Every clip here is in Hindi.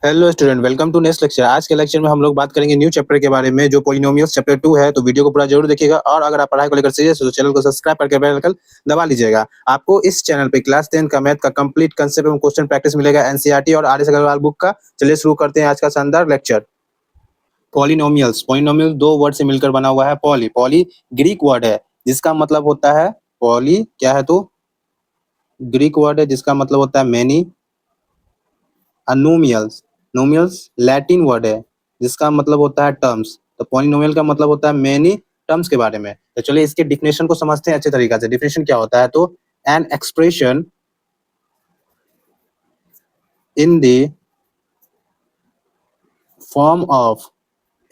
Hello student, welcome to next lecture. आज के लेक्चर में हम लोग बात करेंगे न्यू चैप्टर के बारे में, जो पॉलिनोमियल्स चैप्टर 2 है। तो वीडियो को पूरा जरूर देखिएगा, और अगर आप पढ़ाई को लेकर सीरियस हो तो चैनल को सब्सक्राइब करके बेल आइकन दबा लीजिएगा। आपको इस चैनल पे क्लास 10 का मैथ का कंप्लीट कंसेप्ट एवं क्वेश्चन प्रैक्टिस मिलेगा, एनसीईआरटी और आर एस अग्रवाल बुक का। चलिए शुरू करते हैं आज का शानदार लेक्चर। पॉलिनोमियल्स दो वर्ड से मिलकर बना हुआ है। पॉली ग्रीक वर्ड है जिसका मतलब होता है पॉली क्या है, तो ग्रीक वर्ड है जिसका मतलब होता है मेनी। नोमियल्स नोमियल्स लैटिन वर्ड है जिसका मतलब होता है टर्म्स। तो पॉलिनोमियल का मतलब होता है मेनी टर्म्स के बारे में। तो चलिए इसके डिफिनेशन को समझते हैं अच्छे तरीके से। डिफिनेशन क्या होता है, तो an expression in the form of,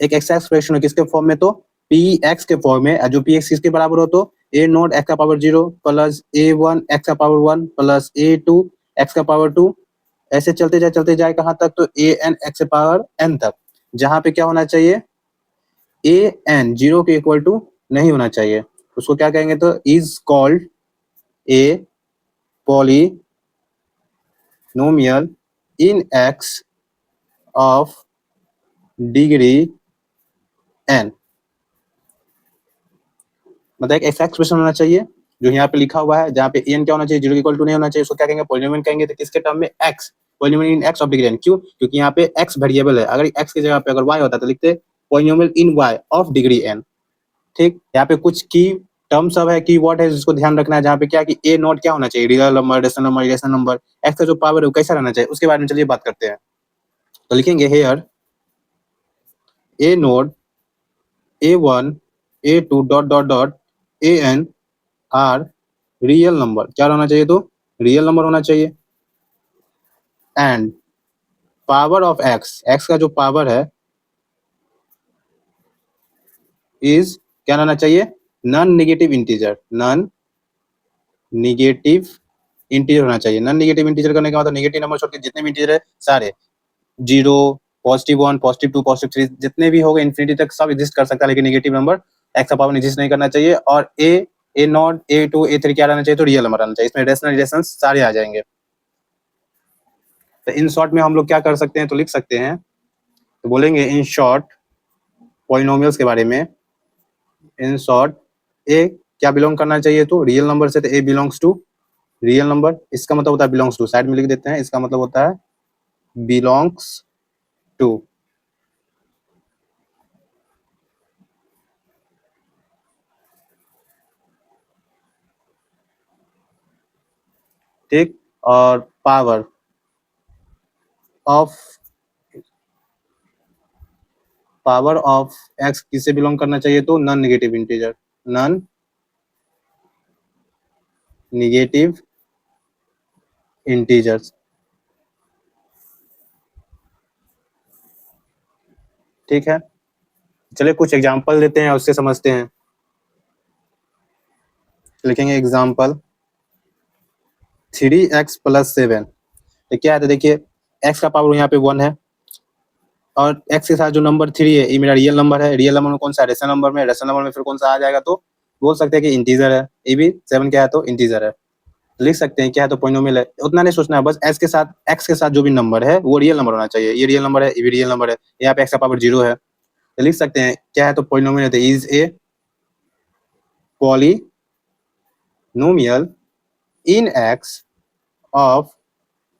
एक ऐसा एक्सप्रेशन है किसके फॉर्म में, तो पी एक्स के फॉर्म में। जो पी एक्स किसके बराबर हो, तो ए नोट एक्स का power 0 plus a one x का power 1 plus a two x का पावर 2। ऐसे चलते जाए कहाँ तक, तो a n x power n तक, जहां पे क्या होना चाहिए, ए एन 0 के इक्वल टू नहीं होना चाहिए। उसको क्या कहेंगे, तो is called a polynomial in x of degree n. मतलब एक ऐसा एक्सप्रेशन होना चाहिए जो यहाँ पे लिखा हुआ है, जहाँ पे एन क्या होना चाहिए, 0 के इक्वल टू नहीं होना चाहिए। उसको क्या कहेंगे, पॉलिनोमियल कहेंगे। तो किसके टर्म में, x, polynomial in x of degree n. क्यों? क्योंकि यहाँ पे एक्स वेरिएबल है। अगर एक्स की जगह पे अगर वाई होता तो लिखते polynomial in y of degree n. ठीक, यहाँ पे कुछ की टर्म सब है, की वर्ड है जिसको ध्यान रखना है। जहाँ पे क्या कि ए नॉट क्या होना चाहिए, real number, rational number, irrational number. X का जो पावर है वो कैसा रहना चाहिए, उसके बारे में चलिए बात करते हैं। तो लिखेंगे here a naught a one a two dot dot dot a n are real number. क्या होना चाहिए, तो रियल नंबर होना चाहिए। And power of x, x का जो पावर है इज क्या रहना चाहिए, non negative integer. Non negative integer होना चाहिए। नॉन नेगेटिव इंटीजर करने का मतलब नेगेटिव नंबर छोड़ के जितने भी इंटीजर है सारे, 0, +1, +2, +3, जितने भी हो गए इन्फिनिटी तक सब एग्जिस्ट कर सकता है, लेकिन नेगेटिव नंबर एक्स का पावर एग्जिस्ट नहीं करना चाहिए। और a naught a two a three क्या रहना चाहिए, तो रियल नंबर रहना चाहिए। इसमें रेशनल रिलेशन सारे आ जाएंगे। तो इन शॉर्ट में हम लोग क्या कर सकते हैं, तो लिख सकते हैं, तो बोलेंगे इन शॉर्ट पॉलिनोमियल्स के बारे में। इन शॉर्ट ए क्या बिलोंग करना चाहिए, तो रियल नंबर से, तो ए बिलोंग्स टू रियल नंबर। इसका मतलब होता है बिलोंग्स टू, साइड में लिख देते हैं। इसका मतलब होता है बिलोंग्स टू। ठीक, और पावर ऑफ एक्स किसे बिलोंग करना चाहिए, तो non negative integer. Non negative integers. ठीक है, चलिए कुछ एग्जांपल देते हैं और उससे समझते हैं। लिखेंगे एग्जांपल 3x + 7। तो क्या है, तो देखिए x का पावर यहाँ पे 1 है, और x के साथ जो नंबर 3 है ये मेरा रियल नंबर है। रियल नंबर में कौन सा, रेशनल नंबर में। रेशनल नंबर में फिर कौन सा आ जाएगा, तो बोल सकते हैं कि इंटीजर है। ये भी 7 क्या है, तो इंटीजर है। लिख सकते हैं क्या है, तो पॉलिनोमियल है। उतना नहीं सोचना है, बस एक्स के साथ जो भी नंबर है वो रियल नंबर होना चाहिए। ये रियल नंबर है, ये भी रियल नंबर है। यहाँ पे एक्स का पावर 0 है, तो लिख सकते हैं क्या है, तो पॉलिनोमियल है, is a polynomial in x of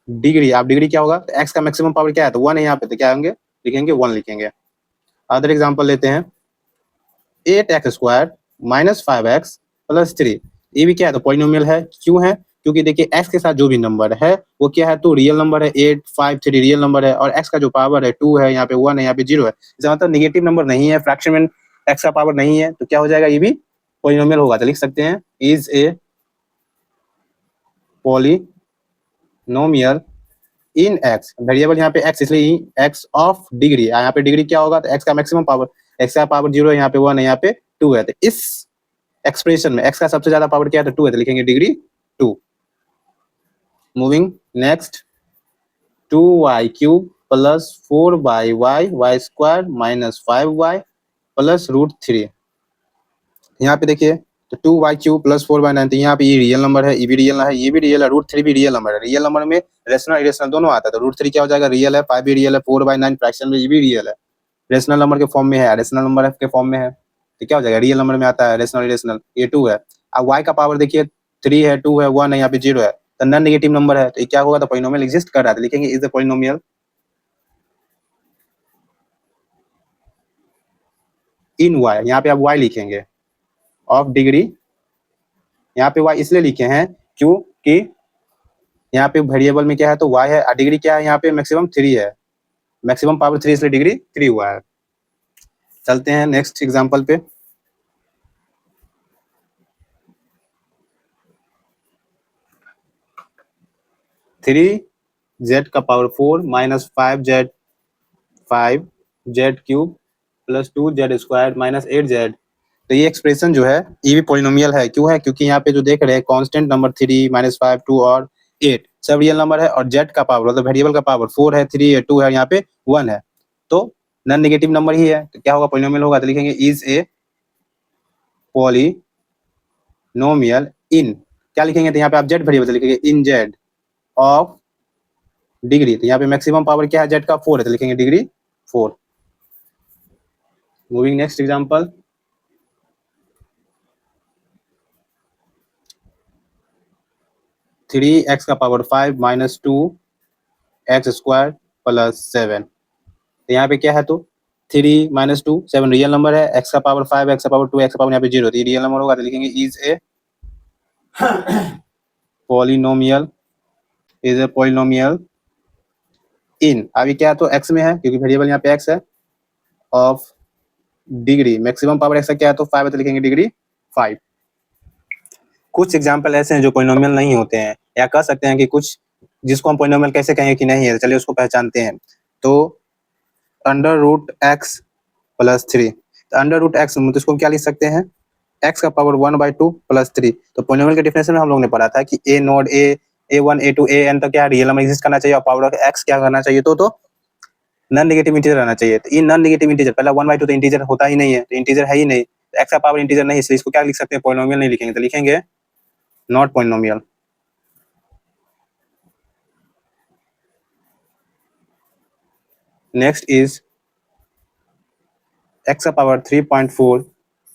degree. आप डिग्री क्या होगा, तो एक्स का मैक्सिमम पावर क्या है, तो 1 है यहाँ पे, तो क्या होंगे, लिखेंगे 1 लिखेंगे। अदर एग्जाम्पल लेते हैं 8x² - 5x + 3। ये भी क्या है, तो पॉलिनोमियल है। क्यों है, क्योंकि देखिए एक्स के साथ जो भी नंबर है वो क्या है, तो रियल नंबर है। 8, 5, 3 रियल नंबर है, और एक्स का जो पावर है 2 है, यहाँ पे 1 है, यहाँ पे 0 है। इसका मतलब नेगेटिव नंबर नहीं है, फ्रैक्शन में एक्स का पावर नहीं है, तो क्या हो जाएगा, ये भी पॉलिनोमियल होगा। तो लिख सकते हैं is a polynomial in x. Variable यहाँ पे एक्स, इसलिए एक्स ऑफ डिग्री। यहाँ पे डिग्री क्या होगा, तो एक्स का मैक्सिमम पावर, एक्स का पावर 0 है, यहाँ पे 1 है, यहाँ पे 2 है। तो इस एक्सप्रेशन में एक्स का सबसे ज्यादा पावर क्या है, तो 2 है, तो लिखेंगे degree 2। Moving next, 2y³ + 4y y² - 5y + √3। यहाँ पे देखिए तो 2y³ प्लस 4/9, तो यहाँ पे ये रियल नंबर है, ये भी रियल है, ये भी रियल है, √3 भी रियल नंबर है। रियल नंबर में रेशनल इरेशनल दोनों आता है, तो √3 क्या हो जाएगा, रियल है, 5 भी रियल है, 4/9 फ्रैक्शन में ये भी रियल है, रेशनल नंबर के फॉर्म में है, रेशनल नंबर के फॉर्म में है, तो क्या हो जाएगा, रियल नंबर में आता है, रेशनल इरेशनल, ये 2 है। अब y का पावर देखिए 3 है, 2 है, 1 है, यहाँ पे 0 है, तो नॉन नेगेटिव नंबर है, तो ये क्या होगा, तो पॉलिनोमियल एग्जिस्ट कर रहा है, तो लिखेंगे is the polynomial in y, यहाँ पे आप y लिखेंगे ऑफ डिग्री, यहाँ पे y इसलिए लिखे हैं क्योंकि यहाँ पे वेरिएबल में क्या है, तो y है, डिग्री क्या है, यहाँ पे मैक्सिमम 3 है, मैक्सिमम पावर 3 इसलिए डिग्री 3 हुआ है। चलते हैं नेक्स्ट एग्जांपल पे। 3z का power 4 minus 5z plus 2z² minus 8z, तो ये एक्सप्रेशन जो है ये भी पॉलिनोमियल है, क्यों है, क्योंकि यहाँ पे जो देख रहे हैं कांस्टेंट नंबर 3 माइनस 5 2 और 8 सब रियल नंबर है, और z का पावर मतलब वेरिएबल का पावर 4 है, 3 है, 2 है, यहाँ पे 1 है, तो नॉन नेगेटिव नंबर ही है, तो क्या होगा, पॉलिनोमियल होगा, तो लिखेंगे इज ए पॉलिनोमियल इन, क्या लिखेंगे, तो यहाँ पे आप z वेरिएबल लिखेंगे इन z ऑफ डिग्री, तो यहाँ पे मैक्सिमम पावर क्या है, z का 4 है, तो लिखेंगे degree 4। Moving next example, 3x का पावर 5 माइनस 2x² प्लस 7, तो यहाँ पे क्या है, तो 3 माइनस 2 7 रियल नंबर है, x का पावर 5 x का पावर 2 x का पावर यहाँ पे 0, तो ये रियल नंबर होगा, तो लिखेंगे इज ए पॉलिनोमियल इन, अभी क्या है, तो x में है क्योंकि वेरिएबल यहाँ पे x है, of degree maximum power x का क्या है, तो 5 है, तो लिखेंगे डिग्री 5। कुछ एग्जाम्पल ऐसे हैं जो पॉलिनोमियल नहीं होते हैं, या कह सकते हैं कि कुछ जिसको हम पॉलिनोमियल कैसे कहेंगे कि नहीं है, चलिए उसको पहचानते हैं। तो √x प्लस 3, तो √x मतलब इसको क्या लिख सकते हैं, x का पावर 1/2 प्लस 3, तो पॉलिनोमियल के डेफिनेशन में हम लोग ने पढ़ा था कि a node a1 a2 an तक क्या रियल नंबर एग्जिस्ट करना चाहिए, और पावर ऑफ x क्या करना चाहिए, तो नॉन नेगेटिव इंटीजर रहना चाहिए, तो ये नॉन नेगेटिव इंटीजर, पहला 1/2 तो इंटीजर होता ही नहीं है, तो इंटीजर है ही नहीं, तो x का पावर इंटीजर नहीं, इसलिए इसको क्या लिख सकते हैं, पॉलिनोमियल नहीं लिखेंगे, तो लिखेंगे not polynomial. Next is x का पावर 3.4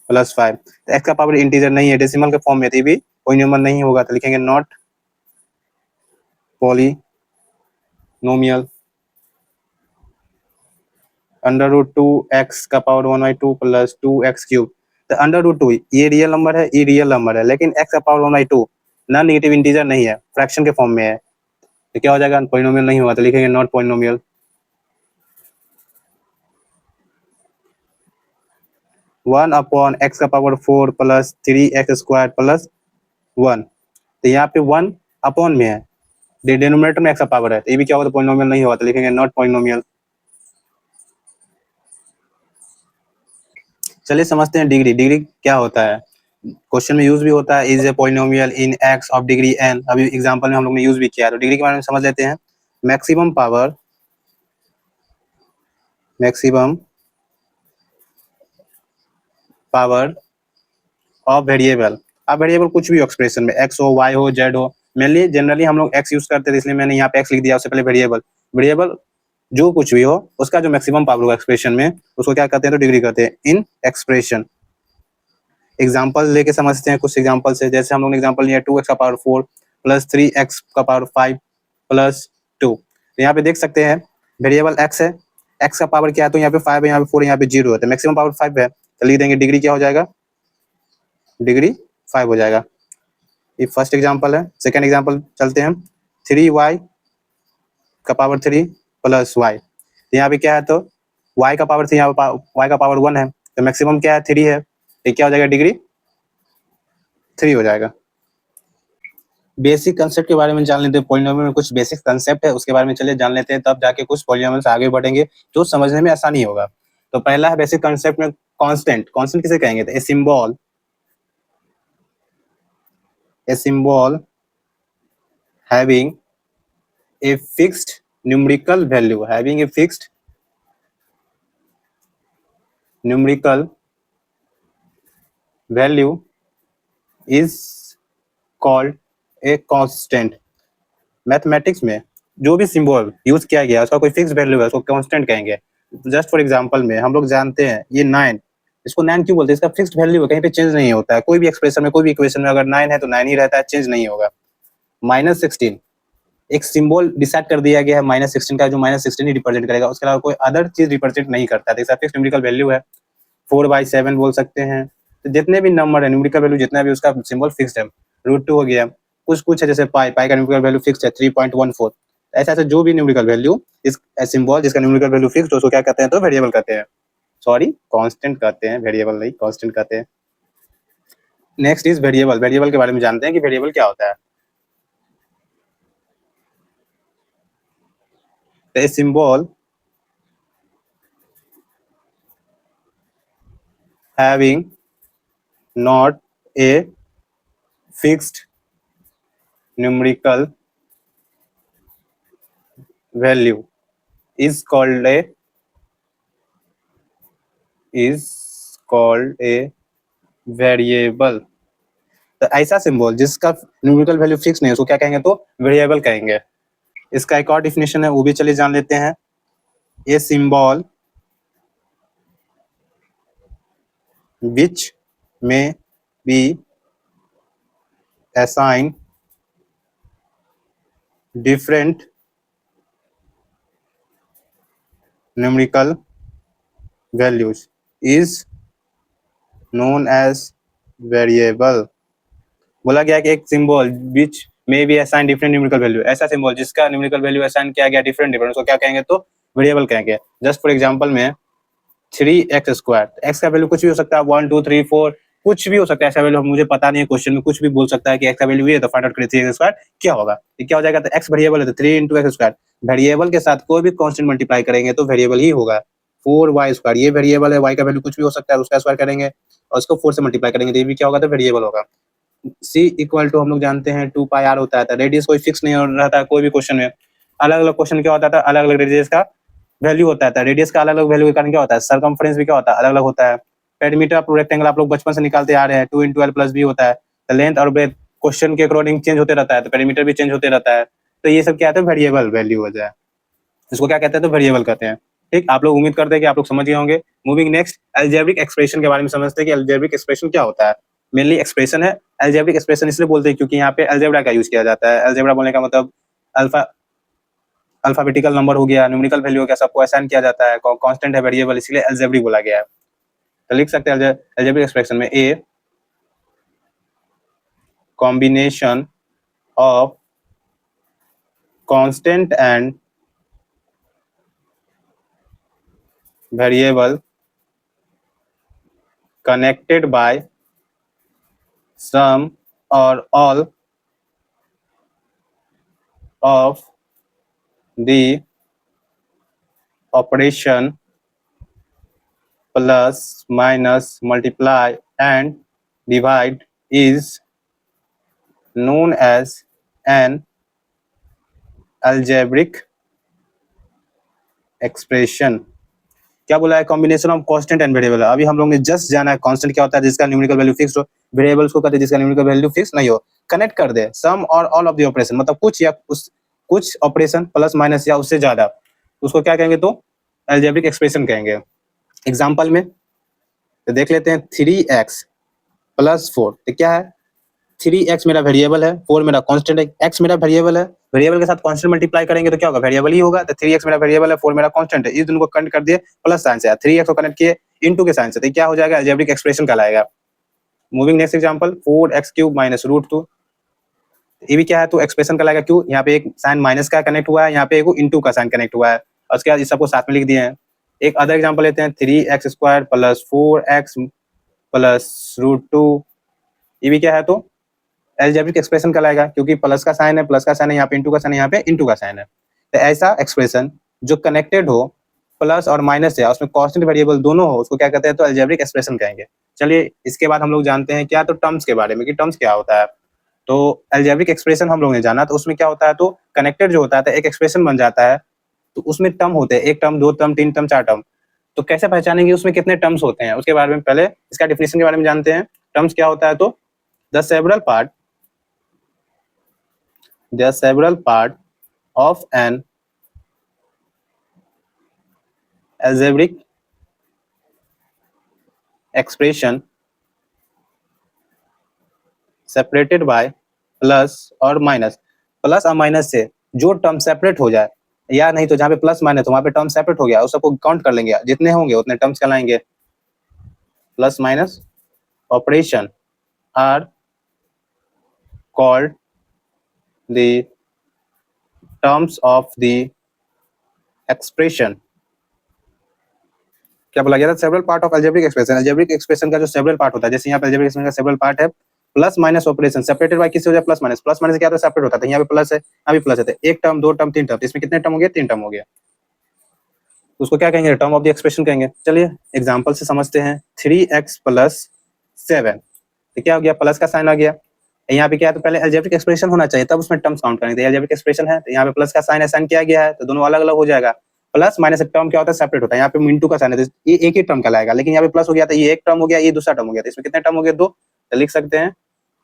प्लस 5, तो x का पावर इंटीजर नहीं है, डेसिमल के फॉर्म में, तो भी पॉलिनोमियल नहीं होगा, तो लिखेंगे नॉट पॉलिनोमियल। √2x का पावर 1/2 प्लस 2x³ तो √2 ये रियल नंबर है, ये रियल नंबर है, लेकिन x का पावर 1/2 नॉन नेगेटिव इंटीजर नहीं है, फ्रैक्शन के फॉर्म में है, तो क्या हो जाएगा, पॉलिनोमियल नहीं होगा, तो लिखेंगे नॉट पॉलिनोमियल। 1/x का पावर 4 प्लस 3x² प्लस 1, तो यहाँ पे 1 अपॉन में है, डिनोमिनेटर में x का पावर है, तो ये भी क्या होगा, तो पॉलिनोमियल नहीं होगा, तो लिखेंगे नॉट पॉलिनोमियल। चलिए समझते हैं डिग्री, डिग्री क्या होता है, क्वेश्चन में यूज भी होता है, is a polynomial in x of degree n, अभी एग्जांपल में हम लोग ने यूज भी किया, तो डिग्री के बारे में समझ लेते हैं। मैक्सिमम पावर ऑफ वेरिएबल, अब वेरिएबल कुछ भी एक्सप्रेशन में x हो y हो z हो, मेनली जनरली हम लोग x यूज करते थे, इसलिए मैंने यहाँ पे x लिख दिया, उससे पहले वेरिएबल जो कुछ भी हो उसका जो मैक्सिमम पावर होगा एक्सप्रेशन में, उसको क्या कहते हैं, तो डिग्री कहते हैं इन एक्सप्रेशन। एग्जाम्पल लेके समझते हैं कुछ एग्जाम्पल से, जैसे हम लोग ने एग्जाम्पल लिया 2x का पावर 4 प्लस 3x का पावर 5 प्लस 2, तो यहाँ पे देख सकते हैं वेरिएबल x है, x का पावर क्या है, तो यहाँ पे 5 है, यहाँ पे 4 है, यहाँ पे 0 है, तो मैक्सिमम पावर 5 है, तो लिख देंगे डिग्री क्या हो जाएगा, डिग्री 5 हो जाएगा। ये फर्स्ट एग्जाम्पल है। सेकेंड एग्जाम्पल चलते हैं, 3y का पावर 3 प्लस y, तो यहाँ पे क्या है, तो y का पावर 3, यहाँ पे y का पावर 1 है, तो मैक्सिमम क्या है, 3 है, तो क्या हो जाएगा, डिग्री 3 हो जाएगा। बेसिक कंसेप्ट के बारे में जान लेते हैं, पॉलिनोमियल में कुछ बेसिक कंसेप्ट है, उसके बारे में चलिए जान लेते हैं, तब जाके कुछ पॉलिनोमियल से आगे बढ़ेंगे जो समझने में आसानी होगा। तो पहला है बेसिक कंसेप्ट में कांस्टेंट, कांस्टेंट किसे कहेंगे, तो a symbol having a fixed numerical value, having a fixed numerical value is called a constant. Mathematics में जो भी सिंबल यूज किया गया उसका कोई फिक्स वैल्यू है, उसको कांस्टेंट कहेंगे। जस्ट फॉर एग्जांपल में हम लोग जानते हैं ये 9, इसको 9 क्यों बोलते हैं? इसका फिक्स्ड वैल्यू है, कहीं पे चेंज नहीं होता है। कोई भी एक्सप्रेशन में, कोई भी इक्वेशन में अगर 9 है तो 9 ही रहता है, चेंज नहीं होगा। -16 एक सिंबल डिसाइड कर दिया गया है -16 का, जो -16 ही रिप्रेजेंट करेगा, उसके अलावा कोई अदर चीज रिप्रेजेंट नहीं करता है। फिक्स न्यूमेरिकल वैल्यू है, 4/7 बोल सकते हैं। तो जितने भी नंबर है न्यूमेरिकल वैल्यू जितना भी, उसका सिंबल फिक्स्ड है। √2 हो गया, कुछ है जैसे पाई का न्यूमेरिकल वैल्यू फिक्स्ड है 3.14। ऐसा ऐसा जो भी न्यूमेरिकल वैल्यू इस सिंबल जिसका न्यूमेरिकल वैल्यू फिक्स्ड हो उसको क्या कहते हैं? तो वेरिएबल कहते हैं। सॉरी, कांस्टेंट कहते हैं, वेरिएबल नहीं, कांस्टेंट कहते हैं। Next is variable. वेरिएबल के बारे में जानते हैं कि वेरिएबल क्या होता है। A symbol having not a fixed numerical value is called a variable। तो ऐसा सिंबल जिसका न्यूमेरिकल वैल्यू फिक्स नहीं है उसको क्या कहेंगे? तो वेरिएबल कहेंगे। इसका एक और डिफिनेशन है, वो भी चलिए जान लेते हैं। A symbol which may be assigned different numerical values is known as variable। बोला गया कि एक symbol which may be assign different numerical value, ऐसा सिंबल जिसका न्यूमेरिकल वैल्यू असाइन किया गया डिफरेंट उसको क्या कहेंगे? तो वेरिएबल कहेंगे। जस्ट फॉर एग्जांपल में 3x², एक्स का वैल्यू कुछ भी हो सकता है, 1 2 3 4 कुछ भी हो सकता है। ऐसा वैल्यू मुझे पता नहीं है, क्वेश्चन में कुछ भी बोल सकता है कि एक्स का वैल्यू ये है, तो फाइंड आउट करिए 3x² क्या होगा। ये क्या हो जाएगा? तो एक्स वेरिएबल है तो 3 × x²। वेरिएबल के साथ कोई भी कांस्टेंट मल्टीप्लाई करेंगे तो वेरिएबल ही होगा। 4y², ये वेरिएबल है, y का वैल्यू कुछ भी हो सकता है, उसका स्क्वायर करेंगे और उसको 4 से मल्टीप्लाई करेंगे तो ये भी क्या होगा? तो वेरिएबल होगा। C = हम लोग जानते हैं 2πr होता है। रेडियस कोई फिक्स नहीं रहता है कोई भी क्वेश्चन में। अलग अलग क्वेश्चन क्या होता था, अलग अलग रेडियस का वैल्यू होता है। रेडियस का अलग अलग वैल्यू के कारण क्या होता है? सरकमफ्रेंस भी क्या होता है? अलग अलग होता है। पेरीमीटर ऑफ रेक्टेंगल आप लोग बचपन से निकालते आ रहे हैं, 2 × l + b होता है। तो लेंथ और ब्रेथ क्वेश्चन के अकॉर्डिंग चेंज होते रहता है, तो पेरीमीटर भी चेंज होते रहता है। तो ये सब क्या है? तो वेरिएबल वैल्यू हो जाए, इसको क्या कहते हैं? तो वेरिएबल कहते हैं। ठीक, आप लोग उम्मीद करते हैं कि आप लोग समझ गए होंगे। मूविंग नेक्स्ट, अलजेब्रिक एक्सप्रेशन के बारे में समझते हैं कि अलजेब्रिक एक्सप्रेशन क्या होता है। मेनली एक्सप्रेशन है। अलजेब्रिक एक्सप्रेशन इसलिए बोलते हैं क्योंकि यहाँ पे अलजेब्रा का यूज किया जाता है। अलजेब्रा बोलने का मतलब अल्फाबेटिकल नंबर हो गया, न्यूमेरिकल वैल्यू हो गया, सबको असाइन किया जाता है। कांस्टेंट है, वेरिएबल, इसलिए अलजेब्रिक बोला गया है। तो लिख सकते हैं अलजेब्रिक एक्सप्रेशन में a combination of constant and variable connected by some or all of the operation plus, minus, multiply and divide is known as an algebraic expression। क्या बोला है? Combination of constant and variable. अभी हम लोग ने जस्ट जाना है कांस्टेंट क्या होता है, जिसका न्यूमेरिकल वैल्यू फिक्स हो। वेरिएबल्स को कहते हैं जिसका न्यूमेरिकल वैल्यू फिक्स नहीं हो। कनेक्ट कर दे सम और ऑल ऑफ द ऑपरेशन, मतलब कुछ या कुछ ऑपरेशन प्लस माइनस या उससे ज्यादा, उसको क्या कहेंगे? तो अलजेब्रिक एक्सप्रेशन कहेंगे। एग्जांपल में तो देख लेते हैं, 3x + 4, तो क्या है? 3x मेरा वेरिएबल है, 4 मेरा कांस्टेंट है, x मेरा वेरिएबल है। वेरिएबल के साथ कांस्टेंट मल्टीप्लाई करेंगे तो क्या होगा? वेरिएबल ही होगा। तो 3x मेरा वेरिएबल है, 4 मेरा कांस्टेंट है, इस दोनों को कनेक्ट कर दिए, प्लस साइन से 3x को कनेक्ट किए इनटू के साइन से, तो क्या हो जाएगा? अलजेब्रिक एक्सप्रेशन कहलाएगा। मूविंग नेक्स्ट एग्जांपल, 4x³ - √2, ये भी क्या है? तो एक्सप्रेशन कहलाएगा। क्यों? यहाँ पे एक साइन माइनस का कनेक्ट हुआ है, यहाँ पे एक इनटू का साइन कनेक्ट हुआ है, और उसके बाद इस सबको साथ में लिख दिए हैं। एक अदर एग्जांपल लेते हैं, 3x² + 4x + √2, ये भी क्या है? तो अलजेब्रिक एक्सप्रेशन कहलाएगा, क्योंकि प्लस का साइन है, प्लस का साइन है, यहाँ पे इंटू का साइन है, यहाँ पे इंटू का साइन है। तो ऐसा एक्सप्रेशन जो कनेक्टेड हो प्लस और माइनस है, उसमें कांस्टेंट वेरिएबल दोनों हो, उसको क्या कहते हैं? तो अलजेब्रिक एक्सप्रेशन कहेंगे। चलिए इसके बाद हम लोग जानते हैं क्या? तो टर्म्स के बारे में, कि टर्म्स क्या होता है। तो अलजेब्रिक एक्सप्रेशन हम लोग ने जाना, तो उसमें क्या होता है? तो कनेक्टेड जो होता है तो एक एक्सप्रेशन बन जाता है, तो उसमें टर्म होते हैं, 1 टर्म, 2 टर्म, 3 टर्म, 4 टर्म। तो कैसे पहचानेंगे उसमें कितने टर्म्स होते हैं? उसके बारे में पहले इसका डिफिनेशन के बारे में जानते हैं। टर्म्स क्या होता है? तो the several part of an algebraic expression separated by plus और माइनस। प्लस और माइनस से जो टर्म सेपरेट हो जाए, या नहीं तो जहाँ पे प्लस माइनस वहां पे टर्म सेपरेट हो गया, उस सबको काउंट कर लेंगे, जितने होंगे उतने टर्म्स कहलाएंगे। Plus minus operation are called the terms of the expression. क्या बोला गया था? Several part of algebraic expression. Algebraic expression का जो सेवरल पार्ट होता है, जैसे यहाँ पे अलजेब्रिक एक्सप्रेशन का सेवरल पार्ट है, plus minus operation separated by किससे हो जाए? Plus minus. प्लस माइनस क्या होता है? सेपरेट होता है। यहाँ पे प्लस है, यहाँ भी प्लस है, तो एक टर्म, दो टर्म, तीन टर्म, इसमें कितने टर्म हो गए? तीन टर्म हो गया। उसको क्या कहेंगे? टर्म ऑफ द एक्सप्रेशन कहेंगे। चलिए एग्जांपल से समझते हैं। 3x + 7, तो क्या हो गया? प्लस का साइन आ गया। यहाँ पे क्या है? तो पहले अलजेब्रिक एक्सप्रेशन होना चाहिए, तब उसमें टर्म्स काउंट करेंगे। अलजेब्रिक एक्सप्रेशन है तो यहाँ पे प्लस का साइन असाइन किया गया है, तो दोनों अलग अलग हो जाएगा। प्लस माइनस टर्म क्या होता है? सेपरेट होता है। यहाँ पे इंटू का साइन है, तो ये एक ही टर्म कहलाएगा। लेकिन यहाँ पे प्लस हो गया तो ये एक टर्म हो गया, ये दूसरा टर्म हो गया, तो इसमें कितने टर्म हो गए? दो। तो लिख सकते हैं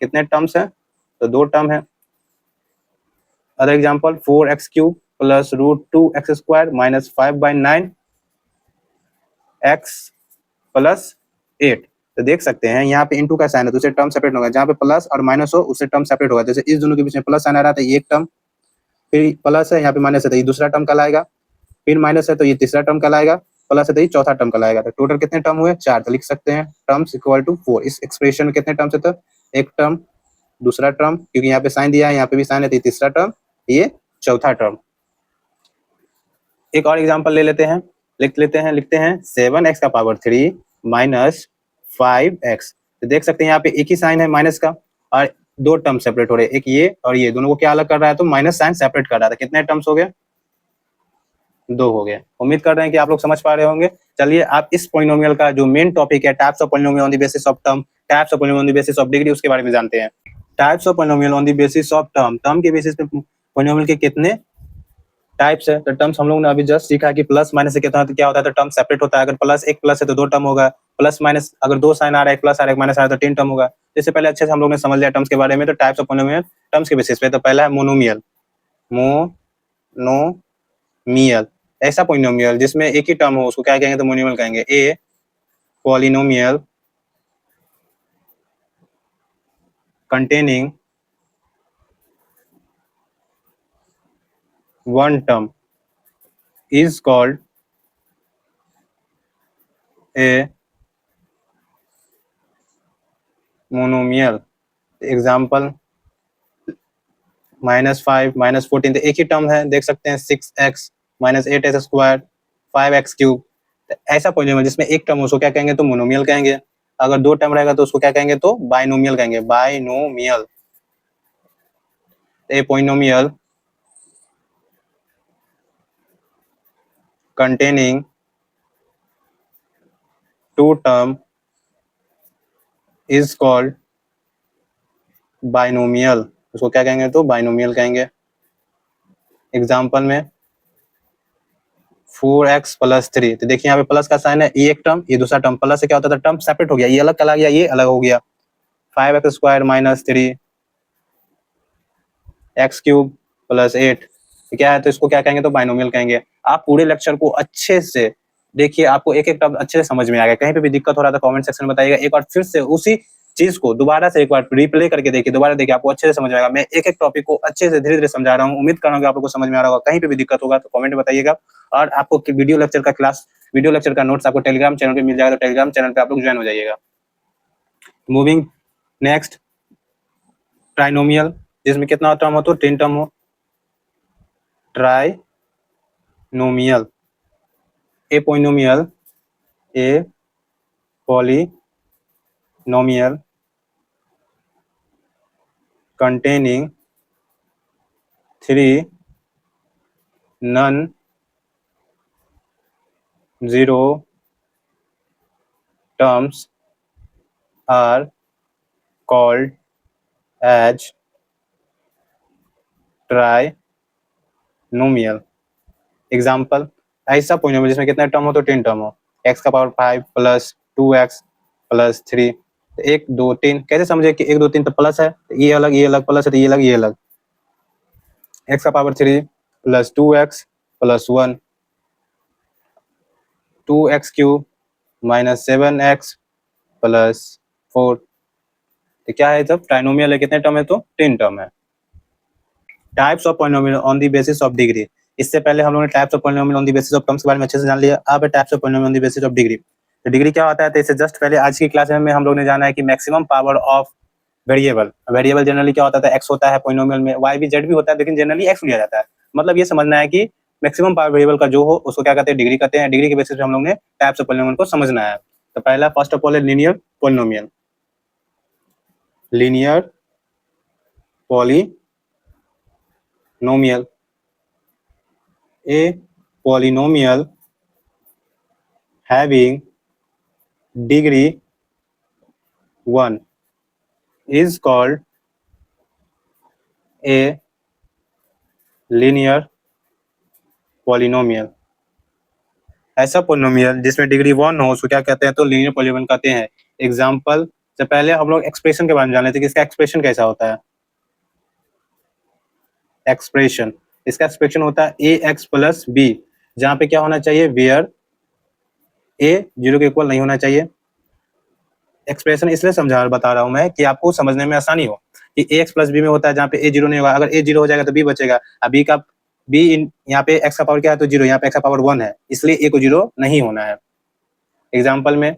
कितने टर्म्स हैं? तो दो टर्म है। Other example, 4x³ + √2x² - 5/9 x + 8। तो देख सकते हैं यहाँ पे इंटू का साइन है, तो उससे टर्म सेपरेट होगा। जहाँ पे प्लस और माइनस हो उससे टर्म सेपरेट होगा। जैसे इस दोनों के बीच में प्लस साइन आ रहा था, ये एक टर्म, फिर प्लस है यहाँ पे माइनस है तो ये दूसरा टर्म कहलाएगा, फिर माइनस है तो ये तीसरा टर्म कहलाएगा, प्लस है तो ये चौथा टर्म कहलाएगा। तो टोटल कितने टर्म हुए? 4। तो लिख सकते हैं टर्म्स इक्वल टू 4। इस एक्सप्रेशन में कितने टर्म्स है? तो एक टर्म, दूसरा टर्म, क्योंकि यहाँ पे साइन दिया है, यहाँ पे भी साइन है, तो ये तीसरा टर्म, ये चौथा टर्म। एक और एग्जाम्पल ले लेते हैं, लिखते हैं 7x³ - 5x। तो देख सकते हैं यहाँ पे एक ही साइन है माइनस का, और दो टर्म सेपरेट हो रहे हैं, एक ये और ये, दोनों को क्या अलग कर रहा है? तो माइनस साइन सेपरेट कर रहा था। कितने टर्म्स हो गए? दो हो गए। उम्मीद कर रहे हैं कि आप लोग समझ पा रहे होंगे। चलिए आप इस पॉलिनोमियल का जो मेन टॉपिक है, types of polynomial on the basis of term, types of polynomial on the basis of degree, उसके बारे में जानते हैं। Types of polynomial on the basis of term, term के बेसिस पे पॉलिनोमियल के कितने टाइप्स है? तो टर्म्स हम लोग ने अभी जस्ट सीखा कि प्लस माइनस से कितना क्या होता है? तो टर्म सेपरेट होता है। अगर प्लस एक प्लस है तो दो टर्म होगा, प्लस माइनस अगर दो साइन आ रहा है, एक प्लस आ रहा है, एक माइनस आ रहा है, तो तीन टर्म होगा। इससे पहले अच्छे से हम लोग ने समझ लिया टर्म्स के बारे में। तो टाइप्स ऑफ पॉलिनोमियल टर्म्स के बेसिस पे, तो पहला है मोनोमियल। मोनोमियल ऐसा पॉलिनोमियल जिसमें एक ही टर्म हो, उसको क्या कहेंगे? तो मोनोमियल कहेंगे। A polynomial containing one term is called a monomial. Example, -5 -14, तो एक ही टर्म है, देख सकते हैं 6x - 8x², 5x³। ऐसा पॉलिनोमियल जिसमें एक टर्म उसको क्या कहेंगे? तो मोनोमियल कहेंगे। अगर दो टर्म रहेगा तो उसको क्या कहेंगे? तो बाइनोमियल कहेंगे। Binomial. A polynomial containing two term is called binomial. उसको क्या कहेंगे? तो बाइनोमियल कहेंगे। एग्जाम्पल में 4x + 3, तो देखिए यहाँ पे प्लस का साइन है, ये एक टर्म, ये दूसरा टर्म। प्लस से क्या होता था? टर्म सेपरेट हो गया, ये अलग चला गया, ये अलग हो गया। 5x² - 3 x³ + 8, क्या है? तो इसको क्या कहेंगे? तो बाइनोमियल कहेंगे। आप पूरे लेक्चर को अच्छे से देखिए, आपको एक एक टर्म अच्छे से समझ में आ गया। कहीं पे भी दिक्कत हो रहा था कमेंट सेक्शन में बताइएगा। एक बार फिर से उसी चीज को दोबारा से एक बार रिप्ले करके देखिए, दोबारा देखिए, आपको अच्छे से समझ में आएगा। मैं एक एक टॉपिक को अच्छे से धीरे धीरे समझा रहा हूँ। उम्मीद कर रहा हूँ कि आप लोगों को समझ में आ रहा होगा। कहीं पे भी दिक्कत होगा तो कमेंट में बताइएगा। और आपको वीडियो लेक्चर का नोट्स आपको टेलीग्राम चैनल पे मिल जाएगा, तो टेलीग्राम चैनल पे आप लोग ज्वाइन हो जाइएगा। मूविंग नेक्स्ट, ट्राइनोमियल, जिसमें कितना टर्म हो? तो 3 टर्म हो। Trinomial a polynomial containing 3 non-zero terms are called as trinomial. Example, ऐसा पॉलिनोमियल जिसमें कितने टर्म हो? तो 3 टर्म हो। x⁵ + 2x + 3 तो 1 2 3 कैसे समझे कि 1 2 3 तो प्लस है, तो ये अलग प्लस है, तो ये अलग ये अलग। x का power 3 plus 2x plus 1 2x cube minus 7x plus 4। तो क्या है जब ट्राइनोमियल है, कितने टर्म है, तो 3 टर्म है। Types of polynomial on the basis of degree. इससे पहले हम लोगों ने types of polynomial on the basis of terms के बारे में अच्छे से जान लिया। अब है types of polynomial on the basis of degree. तो डिग्री क्या होता है, तो इससे जस्ट पहले आज की क्लास में हम लोग ने जाना है कि maximum power of variable. Variable generally क्या होता है, एक्स होता है पॉलिनोमियल में, वाई भी जेड भी होता है, लेकिन जनरली एक्स लिया जाता है। मतलब ये समझना है कि मैक्सिमम पावर वेरिएबल का जो हो उसको क्या कहते हैं, डिग्री कहते हैं। डिग्री के बेसिस पे हम लोग ने टाइप्स ऑफ पॉलिनोमियल को समझना है। तो पहला फर्स्ट ऑफ ऑल है linear polynomial. Linear polynomial, a polynomial having degree 1 is called a linear polynomial। ऐसा पोलिनोमियल जिसमें डिग्री 1 हो उसको क्या कहते हैं, तो लीनियर पॉलिनोमियल कहते हैं। एग्जांपल से पहले हम लोग एक्सप्रेशन के बारे में जान लेते हैं कि इसका एक्सप्रेशन कैसा होता है। एक्सप्रेशन, इसका एक्सप्रेशन होता है ए एक्स प्लस बी, जहाँ पे क्या होना चाहिए, वेयर ए 0 के इक्वल नहीं होना चाहिए। एक्सप्रेशन इसलिए बता रहा हूँ मैं कि आपको समझने में आसानी हो कि ए एक्स प्लस बी में होता है जहाँ पे ए 0 नहीं होगा। अगर ए 0 हो जाएगा तो बी बचेगा। अब बी का बी यहाँ पे एक्स का पावर क्या है, तो 0, यहाँ पे एक्स का पावर 1 है, इसलिए ए को 0 नहीं होना है। एग्जाम्पल में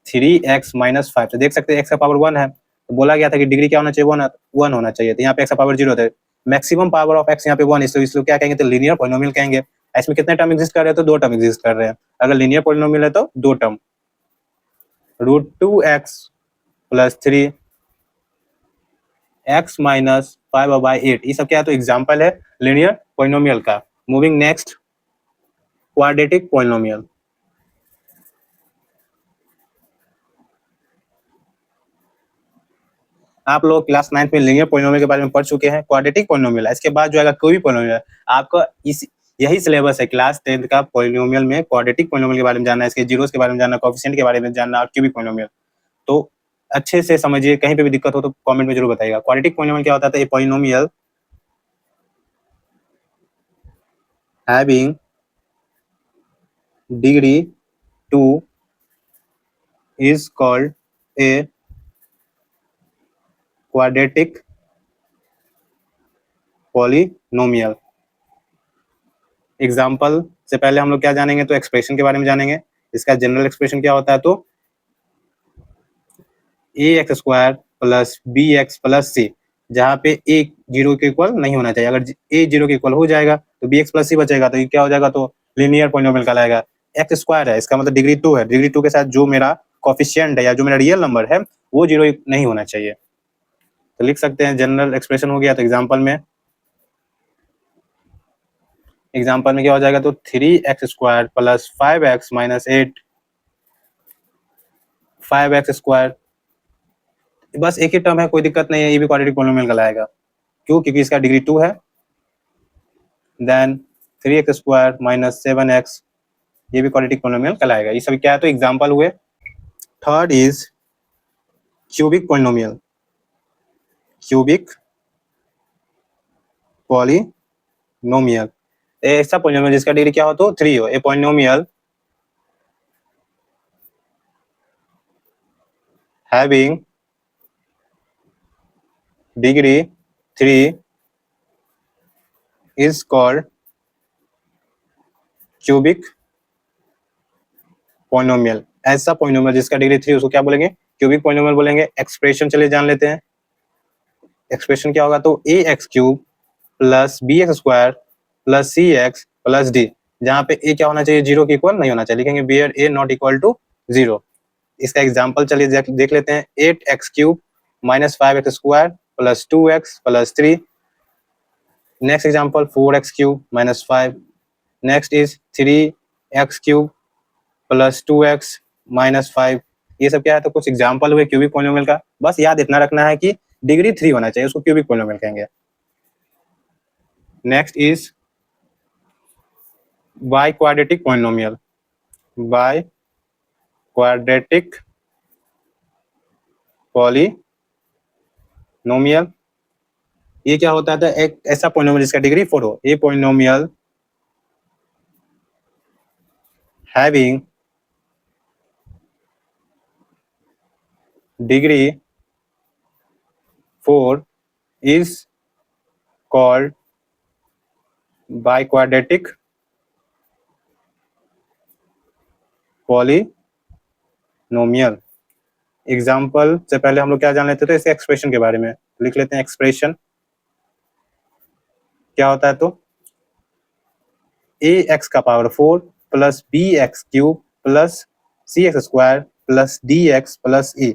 3x माइनस 5, तो देख सकते हैं एक्स का पावर 1 है, तो बोला गया था कि डिग्री क्या होना चाहिए, 1 होना चाहिए। तो यहाँ पे एक्स का पावर 0 था, मैक्सिमम पावर ऑफ एक्स यहाँ पे 1, इसलिए क्या कहेंगे, तो लीनियर पॉलिनोमियल कहेंगे। इसमें कितने टर्म एग्जिस्ट कर रहे हैं, तो 2 टर्म एग्जिस्ट कर रहे हैं। अगर लीनियर पॉलिनोमियल है तो 2 term, √2x plus 3 x minus 5/8, ये सब क्या है, तो एग्जाम्पल है लीनियर पॉलिनोमियल का। Moving next, quadratic polynomial. आप लोग क्लास 9th में लीनियर पॉलिनोमियल के बारे में पढ़ चुके हैं। क्वाड्रेटिक पॉलिनोमियल इसके बाद जो आएगा कोई भी पॉलिनोमियल, आपका इस यही सिलेबस है क्लास 10th का। पॉलिनोमियल में क्वाड्रेटिक पॉलिनोमियल के बारे में जानना है, इसके जीरोस के बारे में जानना, कोएफिशिएंट के बारे में जानना और क्यूबिक पॉलिनोमियल। तो अच्छे से समझिए, कहीं पे भी दिक्कत हो तो कमेंट में जरूर बताइएगा। क्वाड्रेटिक पॉलिनोमियल क्या होता है, तो ये polynomial having degree 2 is called a quadratic polynomial। Example से पहले हम लोग क्या जानेंगे, तो एक्सप्रेशन के बारे में जानेंगे। इसका जनरल एक्सप्रेशन क्या होता है, तो ax² plus bx plus c, जहाँ पे a 0 के इक्वल नहीं होना चाहिए। अगर a 0 के इक्वल हो जाएगा तो bx प्लस c बचेगा, तो ये क्या हो जाएगा, तो लीनियर पॉलिनोमियल कहलाएगा। x² है, इसका मतलब डिग्री 2 है। डिग्री 2 के साथ जो मेरा कोएफिशिएंट है या जो मेरा रियल नंबर है वो 0 नहीं होना चाहिए। तो लिख सकते हैं जनरल एक्सप्रेशन हो गया। तो एग्जाम्पल में क्या हो जाएगा, तो 3x² plus 5x minus 8, 5x², बस एक ही टर्म है, कोई दिक्कत नहीं है, ये भी क्वाड्रेटिक पॉलिनोमियल कहलाएगा। क्यों, क्योंकि इसका डिग्री 2 है। देन 3x² माइनस 7x, ये भी क्वाड्रेटिक पॉलिनोमियल कहलाएगा। ये सभी क्या है, तो एग्जाम्पल हुए। Third is cubic polynomial. Cubic polynomial ऐसा पॉलिनोमियल जिसका डिग्री क्या हो, तो 3 हो। A polynomial having degree 3 is called cubic polynomial. ऐसा पॉलिनोमियल जिसका डिग्री 3 उसको क्या बोलेंगे, क्यूबिक पॉलिनोमियल बोलेंगे। एक्सप्रेशन चलिए जान लेते हैं। एक्सप्रेशन क्या होगा, तो ax³ plus bx² plus cx plus d, जहाँ पे a क्या होना चाहिए, 0 के इक्वल नहीं होना चाहिए, लिखेंगे where a not equal to 0। इसका एग्जाम्पल चलिए देख लेते हैं। 8x³ minus 5x² plus 2x plus 3। Next example 4x³ minus 5। Next is 3x³ plus 2x minus 5। ये सब क्या है, तो कुछ एग्जाम्पल हुए क्यूबिक पॉलिनोमियल का। बस याद इतना रखना है कि डिग्री 3 होना चाहिए, उसको क्यूबिक पॉलिनोमियल कहेंगे। Next is by quadratic polynomial. By quadratic polynomial, ये क्या होता है? एक ऐसा पॉलिनोमियल जिसका डिग्री 4 हो। A polynomial having degree 4 is called biquadratic polynomial। Example से पहले हम लोग क्या जान लेते थे? इसे एक्सप्रेशन के बारे में लिख लेते हैं। एक्सप्रेशन क्या होता है? तो ए एक्स का power 4 plus b x cube plus c x square plus d x plus a,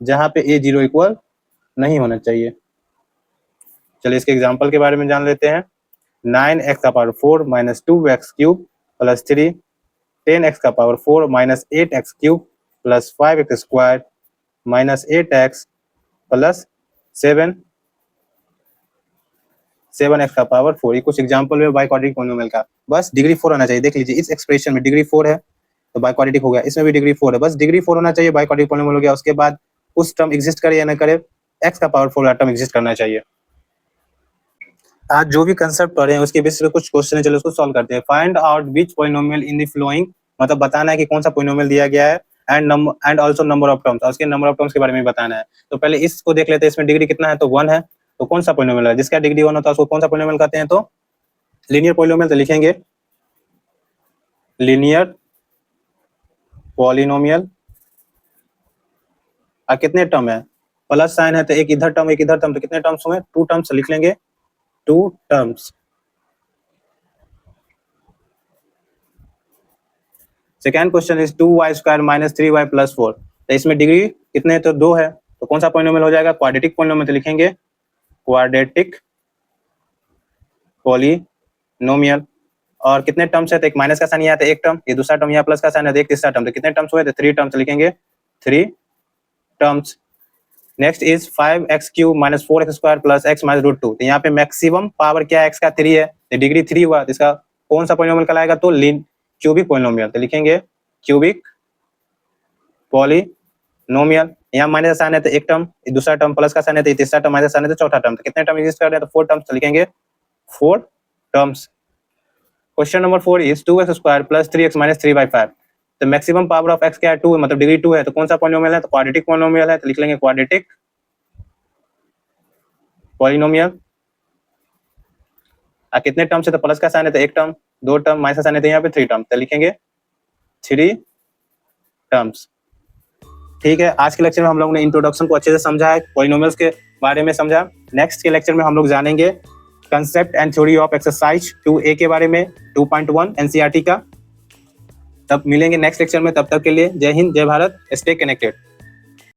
जहां पे ए 0 इक्वल नहीं होना चाहिए। चलिए इसके एग्जाम्पल के बारे में जान लेते हैं। 9x का power 4 minus 2x cube plus 3, 10x का power 4 minus 8x cube plus 5x square minus 8x plus 7x का पावर 4। ये कुछ एग्जाम्पल है बाइक्वाड्रेटिक पॉलिनोमियल का। बस डिग्री 4 होना चाहिए। देख लीजिए इस एक्सप्रेशन में डिग्री 4 है तो बाइक्वाड्रेटिक हो गया, इसमें भी डिग्री 4 है, बस डिग्री 4 होना चाहिए, बाइक्वाड्रेटिक पॉलिनोमियल हो गया। उसके बाद उस टर्म एग्जिस्ट करे या ना करे, x का पावर 4 टर्म एग्जिस्ट करना चाहिए। आज जो भी कंसेप्ट पढ़े हैं उसके बेसिस पे कुछ क्वेश्चन है, चलो उसको सॉल्व करते हैं। Find out which polynomial in the flowing, मतलब बताना है कि कौन सा पॉलिनोमियल दिया गया है, and also number of terms, उसके नंबर ऑफ टर्म्स के बारे में बताना है। तो पहले इसको देख लेते हैं, इसमें डिग्री कितना है? तो 1 है। तो कौन सा पॉलिनोमियल है? जिसका डिग्री 1 होता है उसको कौन सा पॉलिनोमियल कहते हैं? तो लीनियर पॉलिनोमियल। तो लिखेंगे लीनियर पॉलिनोमियल। और कितने टर्म है? प्लस साइन है तो एक इधर टर्म एक इधर टर्म, तो कितने टर्म्स हुए? 2 टर्म्स लिख लेंगे, 2 terms. Second question is 2y square minus 3y plus 4। तो इसमें डिग्री कितने है? तो 2 है। तो कौन सा पॉलिनोमियल हो जाएगा? Quadratic polynomial. तो लिखेंगे क्वाड्रेटिक पॉलिनोमियल। और कितने टर्म्स है? तो एक माइनस का साइन यहाँ है, एक टर्म, ये दूसरा टर्म, यहाँ प्लस का साइन है, एक तीसरा टर्म। तो कितने टर्म्स हुए? तो 3 टर्म्स लिखेंगे, 3 terms. Next is 5x cube minus 4x square plus x minus root 2। तो यहाँ पे मैक्सिमम पावर क्या है? x का 3 है, तो डिग्री 3 हुआ, तो इसका कौन सा पॉलिनोमियल कहलाएगा? तो क्यूबिक पॉलिनोमियल। तो लिखेंगे क्यूबिक पॉलिनोमियल। यहाँ माइनस का साइन है तो एक टर्म, दूसरा टर्म प्लस का साइन है तो तीसरा टर्म, माइनस साइन है तो चौथा टर्म। तो कितने टर्म एग्जिस्ट कर रहे हैं? तो 4 टर्म्स। तो लिखेंगे 4 terms. Question number 4 is 2x square plus 3x minus 3/5। तो मैक्सिमम पावर ऑफ x क्या है? 2, मतलब डिग्री 2 है। तो कौन सा पॉलिनोमियल है? तो क्वाड्रेटिक पॉलिनोमियल है। तो लिख लेंगे क्वाड्रेटिक पॉलिनोमियल। कितने टर्म्स है? तो प्लस का साइन है तो एक टर्म, 2 टर्म, माइनस का साइन है तो यहाँ पे 3 टर्म। तो लिखेंगे 3 टर्म्स। ठीक है, आज के लेक्चर में हम लोग ने इंट्रोडक्शन को अच्छे से समझा है, पॉलिनोमियल्स के बारे में समझा। नेक्स्ट के लेक्चर में हम लोग जानेंगे concept and theory of exercise 2A के बारे में, 2.1 NCERT का। तब मिलेंगे नेक्स्ट लेक्चर में, तब तक के लिए जय हिंद, जय भारत, स्टे कनेक्टेड।